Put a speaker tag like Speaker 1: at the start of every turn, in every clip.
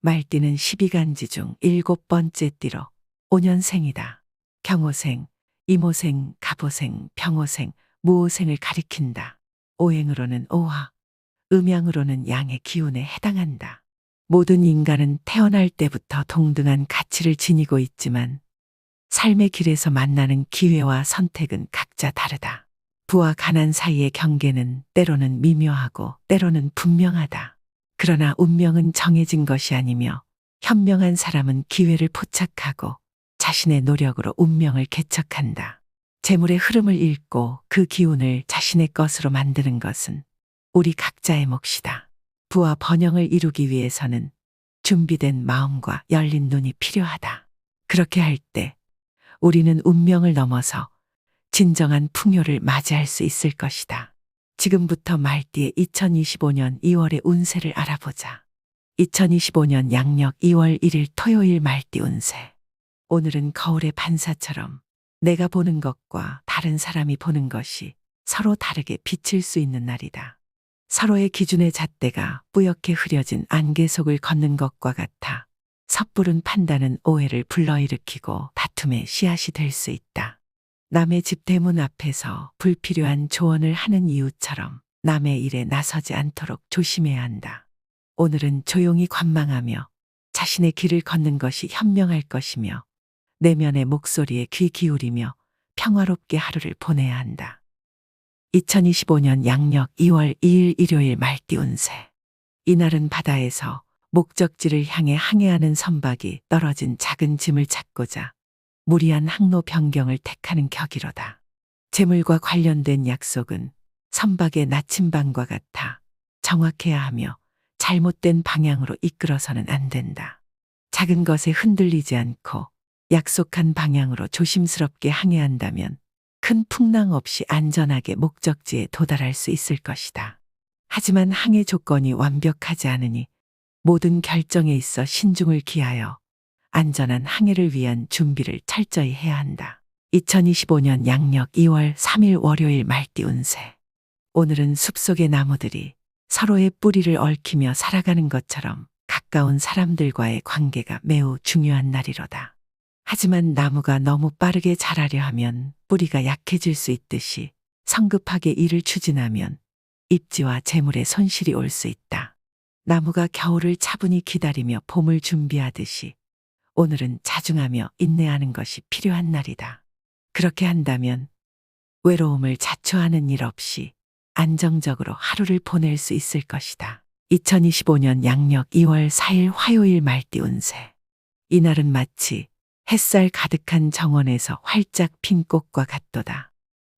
Speaker 1: 말띠는 12간지 중 7번째 띠로 5년생이다. 경호생, 이모생, 갑오생, 병오생, 무오생을 가리킨다. 오행으로는 오화, 음양으로는 양의 기운에 해당한다. 모든 인간은 태어날 때부터 동등한 가치를 지니고 있지만 삶의 길에서 만나는 기회와 선택은 각자 다르다. 부와 가난 사이의 경계는 때로는 미묘하고 때로는 분명하다. 그러나 운명은 정해진 것이 아니며 현명한 사람은 기회를 포착하고 자신의 노력으로 운명을 개척한다. 재물의 흐름을 읽고 그 기운을 자신의 것으로 만드는 것은 우리 각자의 몫이다. 부와 번영을 이루기 위해서는 준비된 마음과 열린 눈이 필요하다. 그렇게 할 때 우리는 운명을 넘어서 진정한 풍요를 맞이할 수 있을 것이다. 지금부터 말띠의 2025년 2월의 운세를 알아보자. 2025년 양력 2월 1일 토요일 말띠 운세. 오늘은 거울의 반사처럼 내가 보는 것과 다른 사람이 보는 것이 서로 다르게 비칠 수 있는 날이다. 서로의 기준의 잣대가 뿌옇게 흐려진 안개 속을 걷는 것과 같아 섣부른 판단은 오해를 불러일으키고 다툼의 씨앗이 될 수 있다. 남의 집 대문 앞에서 불필요한 조언을 하는 이유처럼 남의 일에 나서지 않도록 조심해야 한다. 오늘은 조용히 관망하며 자신의 길을 걷는 것이 현명할 것이며 내면의 목소리에 귀 기울이며 평화롭게 하루를 보내야 한다. 2025년 양력 2월 2일 일요일 말띠 운세. 이날은 바다에서 목적지를 향해 항해하는 선박이 떨어진 작은 짐을 찾고자 무리한 항로 변경을 택하는 격이로다. 재물과 관련된 약속은 선박의 나침반과 같아 정확해야 하며 잘못된 방향으로 이끌어서는 안 된다. 작은 것에 흔들리지 않고 약속한 방향으로 조심스럽게 항해한다면 큰 풍랑 없이 안전하게 목적지에 도달할 수 있을 것이다. 하지만 항해 조건이 완벽하지 않으니 모든 결정에 있어 신중을 기하여 안전한 항해를 위한 준비를 철저히 해야 한다. 2025년 양력 2월 3일 월요일 말띠 운세. 오늘은 숲속의 나무들이 서로의 뿌리를 얽히며 살아가는 것처럼 가까운 사람들과의 관계가 매우 중요한 날이로다. 하지만 나무가 너무 빠르게 자라려 하면 뿌리가 약해질 수 있듯이 성급하게 일을 추진하면 입지와 재물에 손실이 올 수 있다. 나무가 겨울을 차분히 기다리며 봄을 준비하듯이 오늘은 자중하며 인내하는 것이 필요한 날이다. 그렇게 한다면 외로움을 자초하는 일 없이 안정적으로 하루를 보낼 수 있을 것이다. 2025년 양력 2월 4일 화요일 말띠 운세. 이날은 마치 햇살 가득한 정원에서 활짝 핀 꽃과 같도다.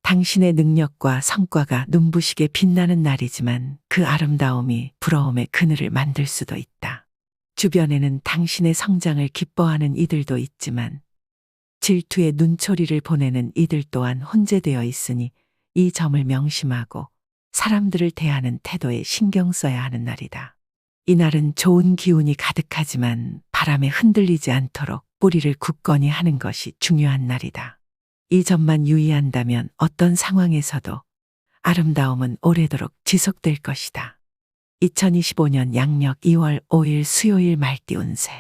Speaker 1: 당신의 능력과 성과가 눈부시게 빛나는 날이지만 그 아름다움이 부러움의 그늘을 만들 수도 있다. 주변에는 당신의 성장을 기뻐하는 이들도 있지만 질투의 눈초리를 보내는 이들 또한 혼재되어 있으니 이 점을 명심하고 사람들을 대하는 태도에 신경 써야 하는 날이다. 이날은 좋은 기운이 가득하지만 바람에 흔들리지 않도록 뿌리를 굳건히 하는 것이 중요한 날이다. 이 점만 유의한다면 어떤 상황에서도 아름다움은 오래도록 지속될 것이다. 2025년 양력 2월 5일 수요일 말띠 운세.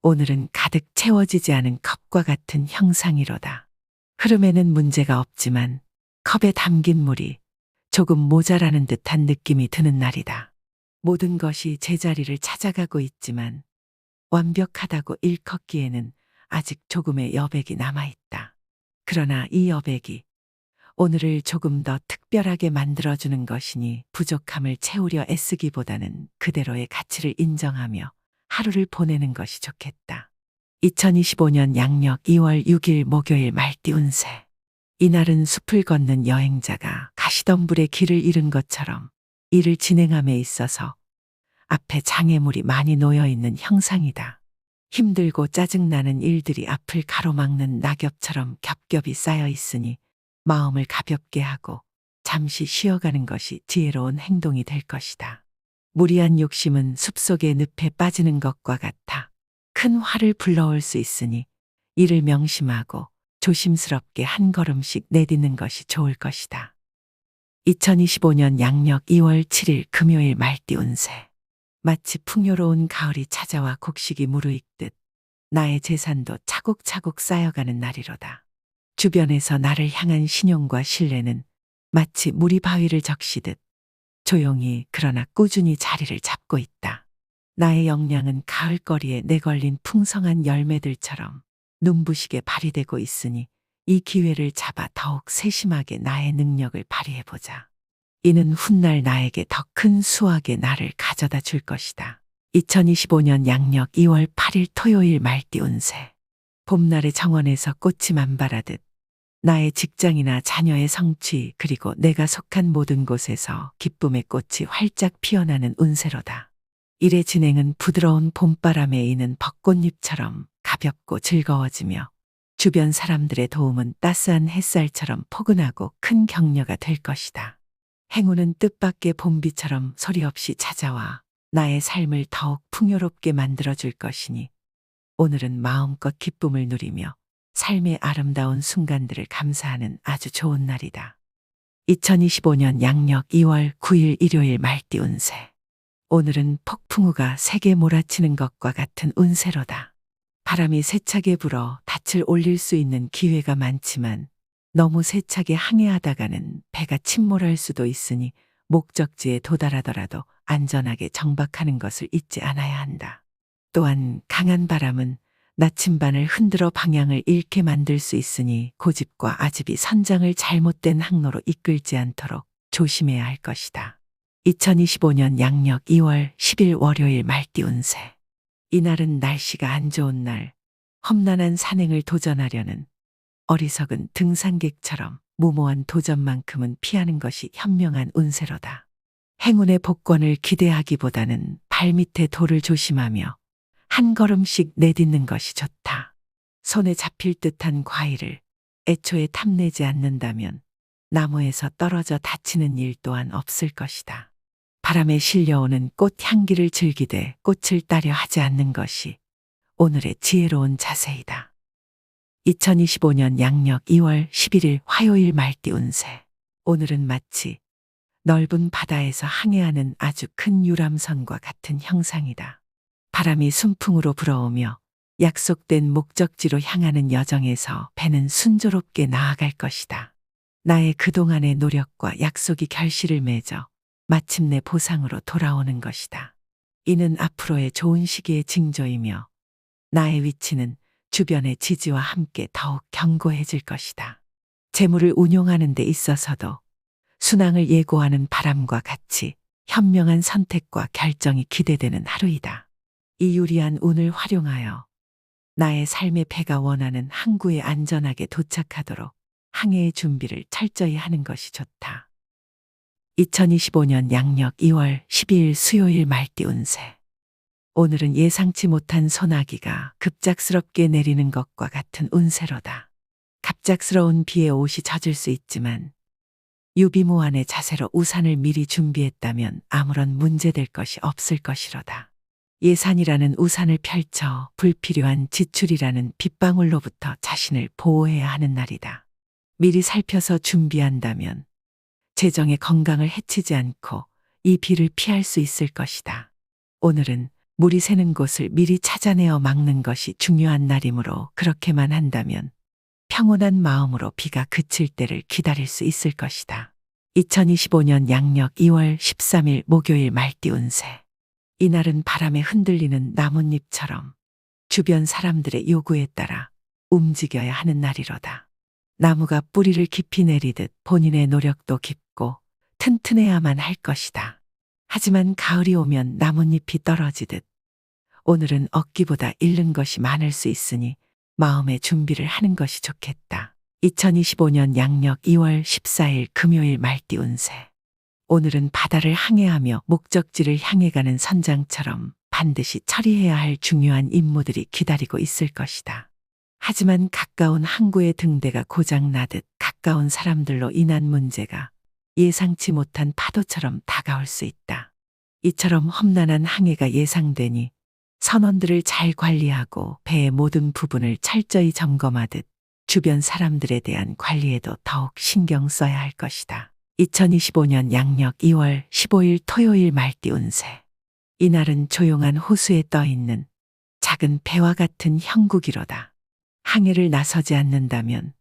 Speaker 1: 오늘은 가득 채워지지 않은 컵과 같은 형상이로다. 흐름에는 문제가 없지만 컵에 담긴 물이 조금 모자라는 듯한 느낌이 드는 날이다. 모든 것이 제자리를 찾아가고 있지만 완벽하다고 일컫기에는 아직 조금의 여백이 남아있다. 그러나 이 여백이 오늘을 조금 더 특별하게 만들어주는 것이니 부족함을 채우려 애쓰기보다는 그대로의 가치를 인정하며 하루를 보내는 것이 좋겠다. 2025년 양력 2월 6일 목요일 말띠 운세. 이날은 숲을 걷는 여행자가 가시덤불의 길을 잃은 것처럼 일을 진행함에 있어서 앞에 장애물이 많이 놓여있는 형상이다. 힘들고 짜증나는 일들이 앞을 가로막는 낙엽처럼 겹겹이 쌓여 있으니 마음을 가볍게 하고 잠시 쉬어가는 것이 지혜로운 행동이 될 것이다. 무리한 욕심은 숲속의 늪에 빠지는 것과 같아 큰 화를 불러올 수 있으니 이를 명심하고 조심스럽게 한 걸음씩 내딛는 것이 좋을 것이다. 2025년 양력 2월 7일 금요일 말띠 운세. 마치 풍요로운 가을이 찾아와 곡식이 무르익듯 나의 재산도 차곡차곡 쌓여가는 날이로다. 주변에서 나를 향한 신용과 신뢰는 마치 물이 바위를 적시듯 조용히 그러나 꾸준히 자리를 잡고 있다. 나의 역량은 가을거리에 내걸린 풍성한 열매들처럼 눈부시게 발휘되고 있으니 이 기회를 잡아 더욱 세심하게 나의 능력을 발휘해보자. 이는 훗날 나에게 더 큰 수확의 날을 가져다 줄 것이다. 2025년 양력 2월 8일 토요일 말띠 운세. 봄날의 정원에서 꽃이 만발하듯 나의 직장이나 자녀의 성취 그리고 내가 속한 모든 곳에서 기쁨의 꽃이 활짝 피어나는 운세로다. 일의 진행은 부드러운 봄바람에 이는 벚꽃잎처럼 가볍고 즐거워지며 주변 사람들의 도움은 따스한 햇살처럼 포근하고 큰 격려가 될 것이다. 행운은 뜻밖의 봄비처럼 소리 없이 찾아와 나의 삶을 더욱 풍요롭게 만들어줄 것이니 오늘은 마음껏 기쁨을 누리며 삶의 아름다운 순간들을 감사하는 아주 좋은 날이다. 2025년 양력 2월 9일 일요일 말띠 운세. 오늘은 폭풍우가 세게 몰아치는 것과 같은 운세로다. 바람이 세차게 불어 닻을 올릴 수 있는 기회가 많지만 너무 세차게 항해하다가는 배가 침몰할 수도 있으니 목적지에 도달하더라도 안전하게 정박하는 것을 잊지 않아야 한다. 또한 강한 바람은 나침반을 흔들어 방향을 잃게 만들 수 있으니 고집과 아집이 선장을 잘못된 항로로 이끌지 않도록 조심해야 할 것이다. 2025년 양력 2월 10일 월요일 말띠 운세. 이날은 날씨가 안 좋은 날, 험난한 산행을 도전하려는 어리석은 등산객처럼 무모한 도전만큼은 피하는 것이 현명한 운세로다. 행운의 복권을 기대하기보다는 발밑에 돌을 조심하며 한 걸음씩 내딛는 것이 좋다. 손에 잡힐 듯한 과일을 애초에 탐내지 않는다면 나무에서 떨어져 다치는 일 또한 없을 것이다. 바람에 실려오는 꽃 향기를 즐기되 꽃을 따려 하지 않는 것이 오늘의 지혜로운 자세이다. 2025년 양력 2월 11일 화요일 말띠 운세. 오늘은 마치 넓은 바다에서 항해하는 아주 큰 유람선과 같은 형상이다. 바람이 순풍으로 불어오며 약속된 목적지로 향하는 여정에서 배는 순조롭게 나아갈 것이다. 나의 그동안의 노력과 약속이 결실을 맺어 마침내 보상으로 돌아오는 것이다. 이는 앞으로의 좋은 시기의 징조이며 나의 위치는 주변의 지지와 함께 더욱 견고해질 것이다. 재물을 운용하는 데 있어서도 순항을 예고하는 바람과 같이 현명한 선택과 결정이 기대되는 하루이다. 이 유리한 운을 활용하여 나의 삶의 배가 원하는 항구에 안전하게 도착하도록 항해의 준비를 철저히 하는 것이 좋다. 2025년 양력 2월 12일 수요일 말띠 운세. 오늘은 예상치 못한 소나기가 급작스럽게 내리는 것과 같은 운세로다. 갑작스러운 비에 옷이 젖을 수 있지만 유비무환의 자세로 우산을 미리 준비했다면 아무런 문제될 것이 없을 것이로다. 예산이라는 우산을 펼쳐 불필요한 지출이라는 빗방울로부터 자신을 보호해야 하는 날이다. 미리 살펴서 준비한다면 재정의 건강을 해치지 않고 이 비를 피할 수 있을 것이다. 오늘은 물이 새는 곳을 미리 찾아내어 막는 것이 중요한 날이므로 그렇게만 한다면 평온한 마음으로 비가 그칠 때를 기다릴 수 있을 것이다. 2025년 양력 2월 13일 목요일 말띠 운세. 이날은 바람에 흔들리는 나뭇잎처럼 주변 사람들의 요구에 따라 움직여야 하는 날이로다. 나무가 뿌리를 깊이 내리듯 본인의 노력도 깊고 튼튼해야만 할 것이다. 하지만 가을이 오면 나뭇잎이 떨어지듯 오늘은 얻기보다 잃는 것이 많을 수 있으니 마음의 준비를 하는 것이 좋겠다. 2025년 양력 2월 14일 금요일 말띠 운세. 오늘은 바다를 항해하며 목적지를 향해 가는 선장처럼 반드시 처리해야 할 중요한 임무들이 기다리고 있을 것이다. 하지만 가까운 항구의 등대가 고장나듯 가까운 사람들로 인한 문제가 예상치 못한 파도처럼 다가올 수 있다. 이처럼 험난한 항해가 예상되니 선원들을 잘 관리하고 배의 모든 부분을 철저히 점검하듯 주변 사람들에 대한 관리에도 더욱 신경 써야 할 것이다. 2025년 양력 2월 15일 토요일 말띠 운세. 이날은 조용한 호수에 떠 있는 작은 배와 같은 형국이로다. 항해를 나서지 않는다면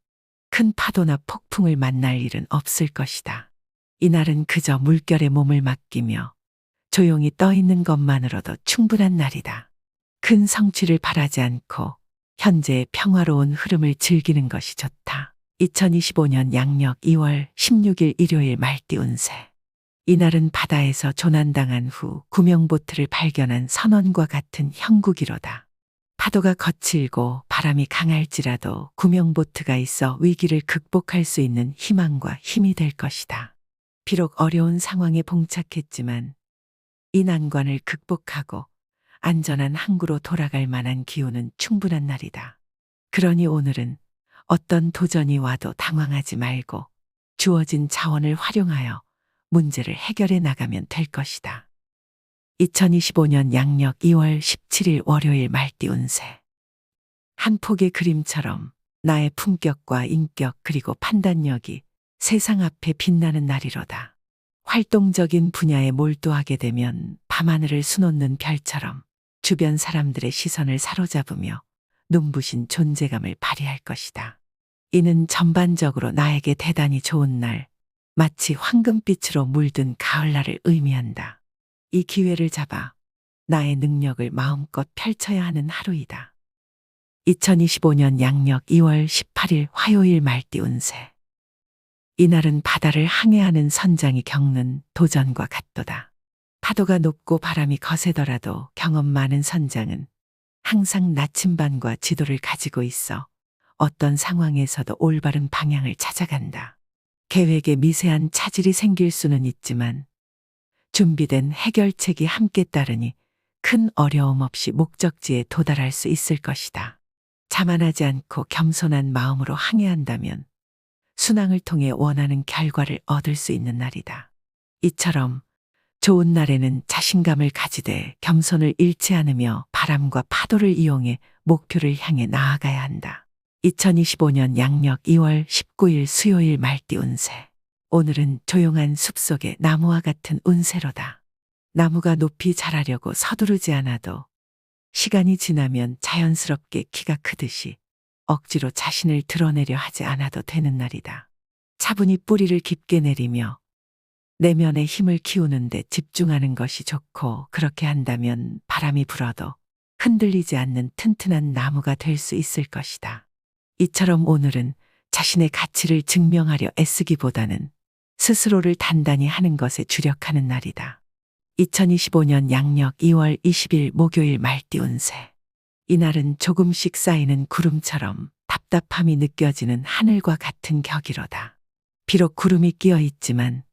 Speaker 1: 큰 파도나 폭풍을 만날 일은 없을 것이다. 이날은 그저 물결에 몸을 맡기며 조용히 떠 있는 것만으로도 충분한 날이다. 큰 성취를 바라지 않고 현재의 평화로운 흐름을 즐기는 것이 좋다. 2025년 양력 2월 16일 일요일 말띠 운세. 이날은 바다에서 조난당한 후 구명보트를 발견한 선원과 같은 형국이로다. 파도가 거칠고 바람이 강할지라도 구명보트가 있어 위기를 극복할 수 있는 희망과 힘이 될 것이다. 비록 어려운 상황에 봉착했지만 이 난관을 극복하고 안전한 항구로 돌아갈 만한 기운은 충분한 날이다. 그러니 오늘은 어떤 도전이 와도 당황하지 말고 주어진 자원을 활용하여 문제를 해결해 나가면 될 것이다. 2025년 양력 2월 17일 월요일 말띠 운세. 한 폭의 그림처럼 나의 품격과 인격 그리고 판단력이 세상 앞에 빛나는 날이로다. 활동적인 분야에 몰두하게 되면 밤하늘을 수놓는 별처럼 주변 사람들의 시선을 사로잡으며 눈부신 존재감을 발휘할 것이다. 이는 전반적으로 나에게 대단히 좋은 날, 마치 황금빛으로 물든 가을날을 의미한다. 이 기회를 잡아 나의 능력을 마음껏 펼쳐야 하는 하루이다. 2025년 양력 2월 18일 화요일 말띠 운세. 이날은 바다를 항해하는 선장이 겪는 도전과 같도다. 파도가 높고 바람이 거세더라도 경험 많은 선장은 항상 나침반과 지도를 가지고 있어 어떤 상황에서도 올바른 방향을 찾아간다. 계획에 미세한 차질이 생길 수는 있지만 준비된 해결책이 함께 따르니 큰 어려움 없이 목적지에 도달할 수 있을 것이다. 자만하지 않고 겸손한 마음으로 항해한다면 순항을 통해 원하는 결과를 얻을 수 있는 날이다. 이처럼 좋은 날에는 자신감을 가지되 겸손을 잃지 않으며 바람과 파도를 이용해 목표를 향해 나아가야 한다. 2025년 양력 2월 19일 수요일 말띠 운세. 오늘은 조용한 숲속의 나무와 같은 운세로다. 나무가 높이 자라려고 서두르지 않아도 시간이 지나면 자연스럽게 키가 크듯이 억지로 자신을 드러내려 하지 않아도 되는 날이다. 차분히 뿌리를 깊게 내리며 내면의 힘을 키우는 데 집중하는 것이 좋고, 그렇게 한다면 바람이 불어도 흔들리지 않는 튼튼한 나무가 될 수 있을 것이다. 이처럼 오늘은 자신의 가치를 증명하려 애쓰기보다는 스스로를 단단히 하는 것에 주력하는 날이다. 2025년 양력 2월 20일 목요일 말띠 운세. 이날은 조금씩 쌓이는 구름처럼 답답함이 느껴지는 하늘과 같은 격이로다. 비록 구름이 끼어 있지만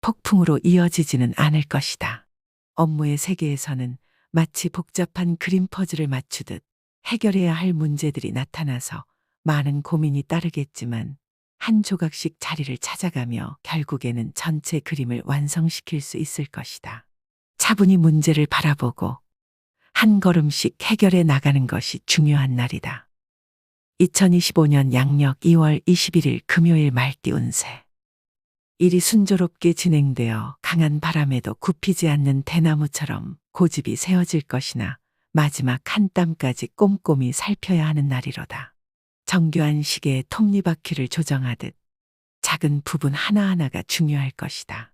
Speaker 1: 폭풍으로 이어지지는 않을 것이다. 업무의 세계에서는 마치 복잡한 그림 퍼즐을 맞추듯 해결해야 할 문제들이 나타나서 많은 고민이 따르겠지만 한 조각씩 자리를 찾아가며 결국에는 전체 그림을 완성시킬 수 있을 것이다. 차분히 문제를 바라보고 한 걸음씩 해결해 나가는 것이 중요한 날이다. 2025년 양력 2월 21일 금요일 말띠 운세. 일이 순조롭게 진행되어 강한 바람에도 굽히지 않는 대나무처럼 고집이 세워질 것이나 마지막 한 땀까지 꼼꼼히 살펴야 하는 날이로다. 정교한 시계의 톱니바퀴를 조정하듯 작은 부분 하나하나가 중요할 것이다.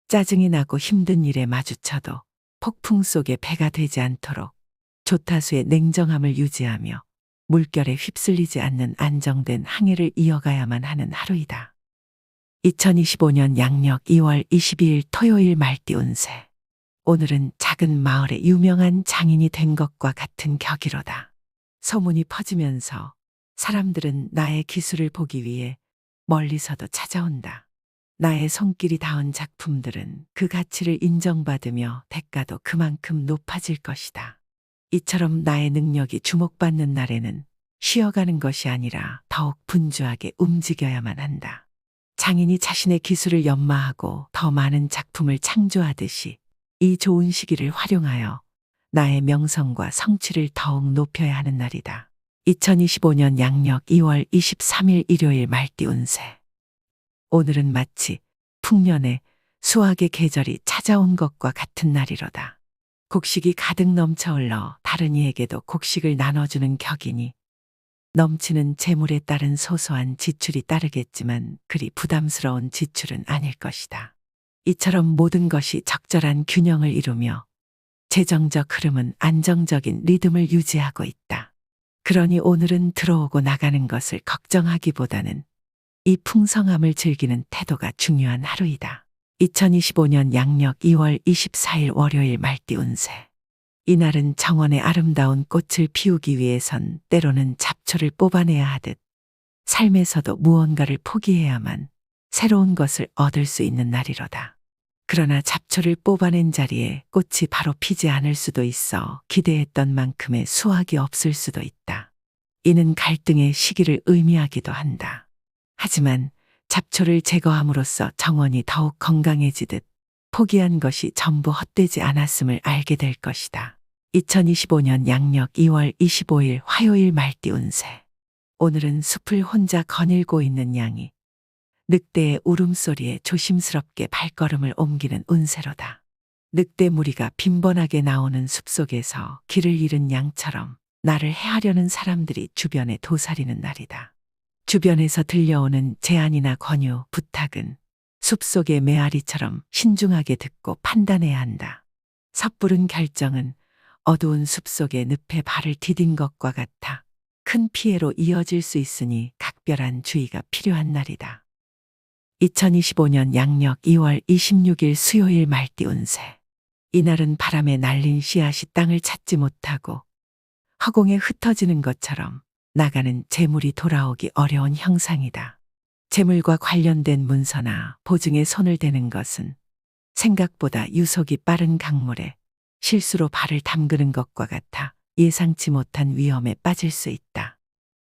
Speaker 1: 짜증이 나고 힘든 일에 마주쳐도 폭풍 속에 배가 되지 않도록 조타수의 냉정함을 유지하며 물결에 휩쓸리지 않는 안정된 항해를 이어가야만 하는 하루이다. 2025년 양력 2월 22일 토요일 말띠 운세. 오늘은 작은 마을의 유명한 장인이 된 것과 같은 격이로다. 소문이 퍼지면서 사람들은 나의 기술을 보기 위해 멀리서도 찾아온다. 나의 손길이 닿은 작품들은 그 가치를 인정받으며 대가도 그만큼 높아질 것이다. 이처럼 나의 능력이 주목받는 날에는 쉬어가는 것이 아니라 더욱 분주하게 움직여야만 한다. 장인이 자신의 기술을 연마하고 더 많은 작품을 창조하듯이 이 좋은 시기를 활용하여 나의 명성과 성취를 더욱 높여야 하는 날이다. 2025년 양력 2월 23일 일요일 말띠 운세. 오늘은 마치 풍년에 수확의 계절이 찾아온 것과 같은 날이로다. 곡식이 가득 넘쳐 흘러 다른 이에게도 곡식을 나눠주는 격이니 넘치는 재물에 따른 소소한 지출이 따르겠지만 그리 부담스러운 지출은 아닐 것이다. 이처럼 모든 것이 적절한 균형을 이루며 재정적 흐름은 안정적인 리듬을 유지하고 있다. 그러니 오늘은 들어오고 나가는 것을 걱정하기보다는 이 풍성함을 즐기는 태도가 중요한 하루이다. 2025년 양력 2월 24일 월요일 말띠 운세. 이날은 정원의 아름다운 꽃을 피우기 위해선 때로는 잡초를 뽑아내야 하듯 삶에서도 무언가를 포기해야만 새로운 것을 얻을 수 있는 날이로다. 그러나 잡초를 뽑아낸 자리에 꽃이 바로 피지 않을 수도 있어 기대했던 만큼의 수확이 없을 수도 있다. 이는 갈등의 시기를 의미하기도 한다. 하지만 잡초를 제거함으로써 정원이 더욱 건강해지듯 포기한 것이 전부 헛되지 않았음을 알게 될 것이다. 2025년 양력 2월 25일 화요일 말띠 운세. 오늘은 숲을 혼자 거닐고 있는 양이 늑대의 울음소리에 조심스럽게 발걸음을 옮기는 운세로다. 늑대 무리가 빈번하게 나오는 숲속에서 길을 잃은 양처럼 나를 해하려는 사람들이 주변에 도사리는 날이다. 주변에서 들려오는 제안이나 권유, 부탁은 숲속의 메아리처럼 신중하게 듣고 판단해야 한다. 섣부른 결정은 어두운 숲속의 늪에 발을 디딘 것과 같아 큰 피해로 이어질 수 있으니 각별한 주의가 필요한 날이다. 2025년 양력 2월 26일 수요일 말띠 운세. 이날은 바람에 날린 씨앗이 땅을 찾지 못하고 허공에 흩어지는 것처럼 나가는 재물이 돌아오기 어려운 형상이다. 재물과 관련된 문서나 보증에 손을 대는 것은 생각보다 유속이 빠른 강물에 실수로 발을 담그는 것과 같아 예상치 못한 위험에 빠질 수 있다.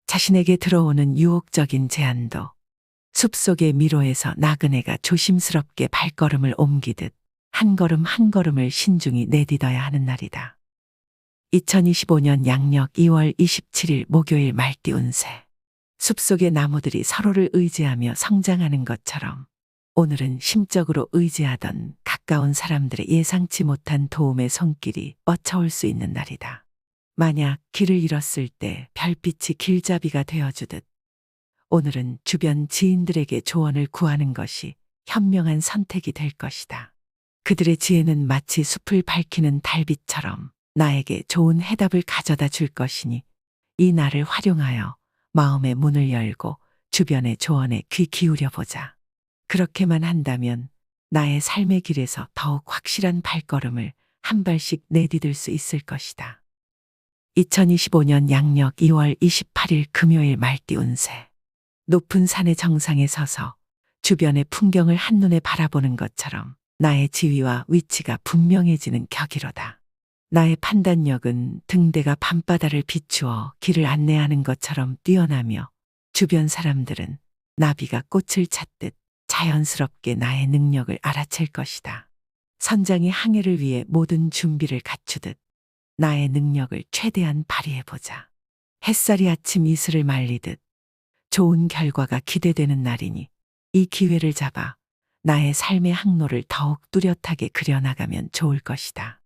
Speaker 1: 자신에게 들어오는 유혹적인 제안도 숲속의 미로에서 나그네가 조심스럽게 발걸음을 옮기듯 한 걸음 한 걸음을 신중히 내딛어야 하는 날이다. 2025년 양력 2월 27일 목요일 말띠 운세. 숲속의 나무들이 서로를 의지하며 성장하는 것처럼 오늘은 심적으로 의지하던 가까운 사람들의 예상치 못한 도움의 손길이 뻗쳐올 수 있는 날이다. 만약 길을 잃었을 때 별빛이 길잡이가 되어주듯 오늘은 주변 지인들에게 조언을 구하는 것이 현명한 선택이 될 것이다. 그들의 지혜는 마치 숲을 밝히는 달빛처럼 나에게 좋은 해답을 가져다 줄 것이니 이 날을 활용하여 마음의 문을 열고 주변의 조언에 귀 기울여 보자. 그렇게만 한다면 나의 삶의 길에서 더욱 확실한 발걸음을 한 발씩 내디딜 수 있을 것이다. 2025년 양력 2월 28일 금요일 말띠 운세. 높은 산의 정상에 서서 주변의 풍경을 한눈에 바라보는 것처럼 나의 지위와 위치가 분명해지는 격이로다. 나의 판단력은 등대가 밤바다를 비추어 길을 안내하는 것처럼 뛰어나며 주변 사람들은 나비가 꽃을 찾듯 자연스럽게 나의 능력을 알아챌 것이다. 선장이 항해를 위해 모든 준비를 갖추듯 나의 능력을 최대한 발휘해보자. 햇살이 아침 이슬을 말리듯 좋은 결과가 기대되는 날이니 이 기회를 잡아 나의 삶의 항로를 더욱 뚜렷하게 그려나가면 좋을 것이다.